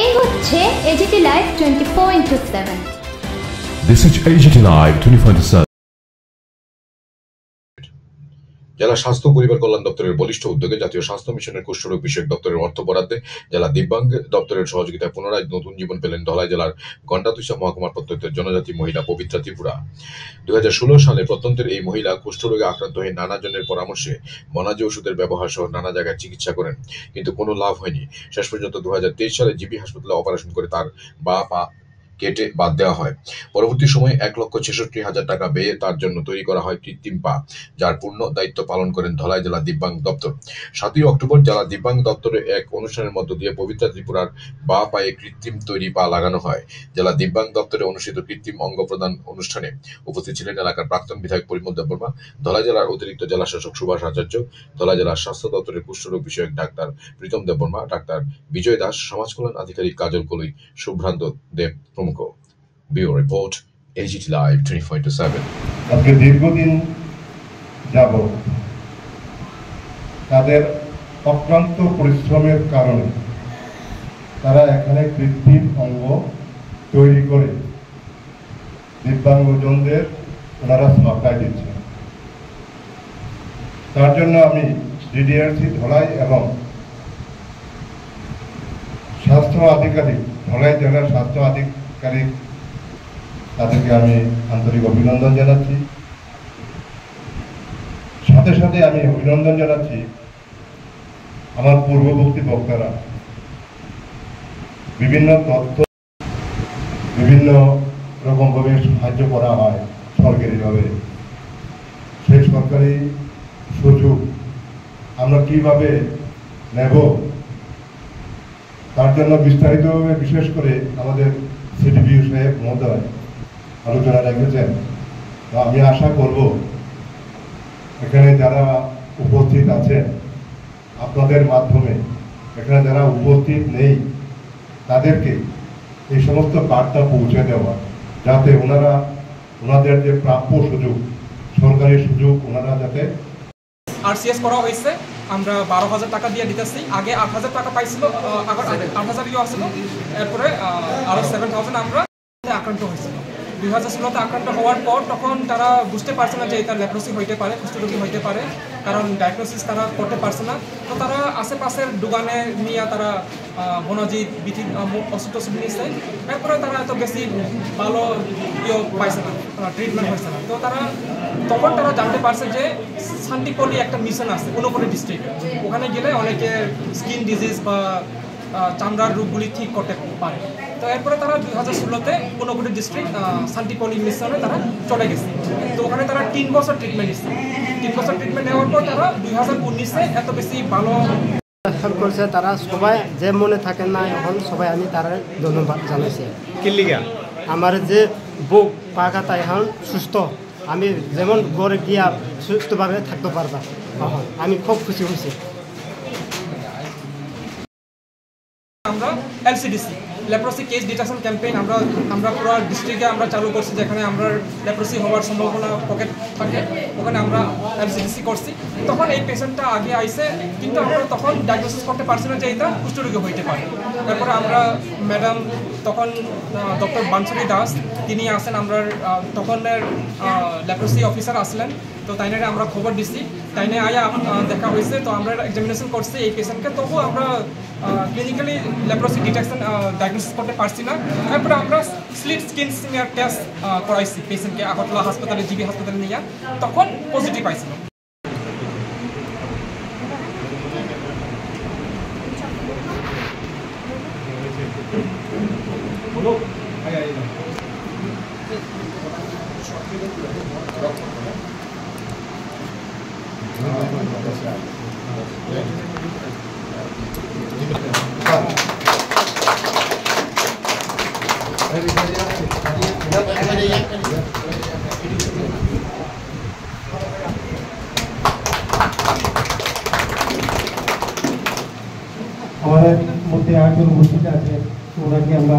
এই হচ্ছে AGT Live 24/7। This is AGT Live 24/7। জেলা স্বাস্থ্য পরিবার কল্যাণ দপ্তরের বলিষ্ঠ উদ্যোগে জাতীয় স্বাস্থ্য মিশনের কুষ্ঠরোগ বিষয়ক দপ্তরের অর্থ বরাদ্দে জেলা দিব্যাঙ্গ দপ্তরের সহযোগিতায় পুনরায় নতুন জীবন পেলেন ধলাই জেলার গন্ডাতুইসা মহকুমার প্রত্যন্ত জনজাতি মহিলা পবিত্রা ত্রিপুরা। 2016 সালে প্রত্যন্তের এই মহিলা কুষ্ঠরোগে আক্রান্ত হয়ে নানা জনের পরামর্শে বনাজি ওষুধের ব্যবহার সহ নানা জায়গায় চিকিৎসা করেন, কিন্তু কোনো লাভ হয়নি। শেষ পর্যন্ত 2023 সালে জিবি হাসপাতালে অপারেশন করে তার বাঁ পা কেটে বাদ দেওয়া হয়। পরবর্তী সময়ে 1,66,000 টাকা ব্যয়ে তার জন্য তৈরি করা হয় কৃত্রিম পা, যার পূর্ণ দায়িত্ব পালন করেন ধলাই জেলা দিব্যাঙ্গ দপ্তর। 7 অক্টোবর জেলা দিব্যাঙ্গ দপ্তরে এক অনুষ্ঠানের মধ্য দিয়ে পবিত্রা ত্রিপুরার বাঁ পায়ে কৃত্রিম তৈরি পা লাগানো হয়। জেলা দিব্যাঙ্গ দপ্তরে অনুষ্ঠিত কৃত্রিম অঙ্গ প্রদান অনুষ্ঠানে উপস্থিত ছিলেন এলাকার প্রাক্তন বিধায়ক পরিমল দেববর্মা, ধলাই জেলার অতিরিক্ত জেলা শাসক সুভাষ আচার্য, ধলাই জেলার স্বাস্থ্য দপ্তরের কুষ্ঠরোগ বিষয়ক ডাক্তার প্রীতম দেববর্মা, ডাক্তার বিজয় দাস, সমাজ কল্যাণ আধিকারিক কাজল কলুই, শুভ্রান্ত দেব প্রমুখ। Bureau report, AGT Live 24/7। আজকে দীর্ঘদিন যাবৎ তাদের অক্লান্ত পরিশ্রমের কারণে তারা এখানে কৃত্রিম অঙ্গ তৈরি করে দিব্যাঙ্গজনদের ওনারা সাপ্লাই দিচ্ছেন। তার জন্য আমি DDRC ধলাই এবং স্বাস্থ্য আধিকারিক, ধলাই জেলার স্বাস্থ্য আধিকারিক, তাদেরকে আমি আন্তরিক অভিনন্দন জানাচ্ছি। সাথে সাথে আমি অভিনন্দন জানাচ্ছি আমার পূর্ববর্তী বক্তারা বিভিন্ন তথ্য বিভিন্ন রকমভাবে সাহায্য করা হয় সরকারিভাবে। সেই সরকারি সুযোগ আমরা কিভাবে নেব তার জন্য বিস্তারিতভাবে বিশেষ করে আমাদের CDPO সাহেব মহোদয় আলোচনা রেখেছেন। আমি আশা করব এখানে যারা উপস্থিত আছেন আপনাদের মাধ্যমে এখানে যারা উপস্থিত নেই তাদেরকে এই সমস্ত বার্তা পৌঁছে দেওয়া, যাতে ওনাদের যে প্রাপ্য সুযোগ, সরকারি সুযোগ, ওনারা যাতে RCS করা হয়েছে। আমরা 12,000 টাকা দিয়ে দিতেছি। আগে 8,000 টাকা পাইছিল, 8,000 আসছিল, এরপরে আরও 7,000 আমরা আক্রান্ত হয়েছিল। 2016-তে আক্রান্ত হওয়ার পর তখন তারা বুঝতে পারছে না যে এটা লেপ্রোসি হইতে পারে, কুষ্ঠরোগী হইতে পারে, কারণ ডায়াগনোসিস তারা করতে পারছে না। তো তারা আশেপাশের দোকানে নিয়ে তারা বনাজি বিধি ওষুধ নিয়েছে। এরপরে তারা এত বেশি ভালো পাইছে না, ট্রিটমেন্ট হয়েছে না। তো তখন তারা জানতে পারছে যে শান্তিপল্লী একটা মিশন আছে ঊনকোটি ডিস্ট্রিক্ট, ওখানে গেলে অনেকে স্কিন ডিজিজ বা চামড়ার রোগগুলি ঠিক করতে পারে। তো এরপরে তারা 2016-তে ঊনকোটি ডিস্ট্রিক্ট শান্তিপল্লী মিশনে তারা চলে গেছে। তো ওখানে তারা 3 বছর ট্রিটমেন্ট নিচ্ছে। 3 বছর ট্রিটমেন্ট নেওয়ার পর তারা 2019-এ এত বেশি ভালো হেল্প করছে। তারা সবাই যে মনে থাকেন না এখন সবাই আমি তারা ধন্যবাদ জানাইছি। কিল্লিগা আমার যে বুক পাকাতা এখন সুস্থ, আমি যেমন ঘরে গিয়া সুস্থভাবে থাকতে পারবা, আমি খুব খুশি হয়েছি। আমরা LCDC leprosy case detection campaign আমরা পুরো ডিস্ট্রিক্টে আমরা চালু করছি। যেখানে আমরা লেপ্রোসি হওয়ার সম্ভাবনা পকেট থাকে ওখানে আমরা LCDC করছি। তখন এই পেশেন্টটা আগে আইসে, কিন্তু আমরা তখন ডায়াগনোসিস করতে পারছি না যে এটা কুষ্ঠরোগী হইতে পারে। তারপরে আমরা ম্যাডাম তখন ডক্টর বানসুরি দাস তিনি আসেন, আমরা তখনের লেপ্রোসি অফিসার আসলেন। তো তাইনে আমরা খবর দিচ্ছি, তাইনে আয়া দেখা হয়েছে। তো আমরা এক্সামিনেশন করছি এই পেশেন্টকে, তবু আমরা ক্লিনিক্যালি লেপ্রোসি ডিটেকশন ডায়াগনোসিস করতে পারছি না। তারপরে আমরা স্লিট স্কিন সিমিয়ার টেস্ট করাইছি পেশেন্টকে আগরতলা হাসপাতালে, জিবি হাসপাতালে নিয়ে, তখন পজিটিভ পাইছিল। আমাদের মধ্যে আরেকজন উপস্থিত আছে, ওনাকে আমরা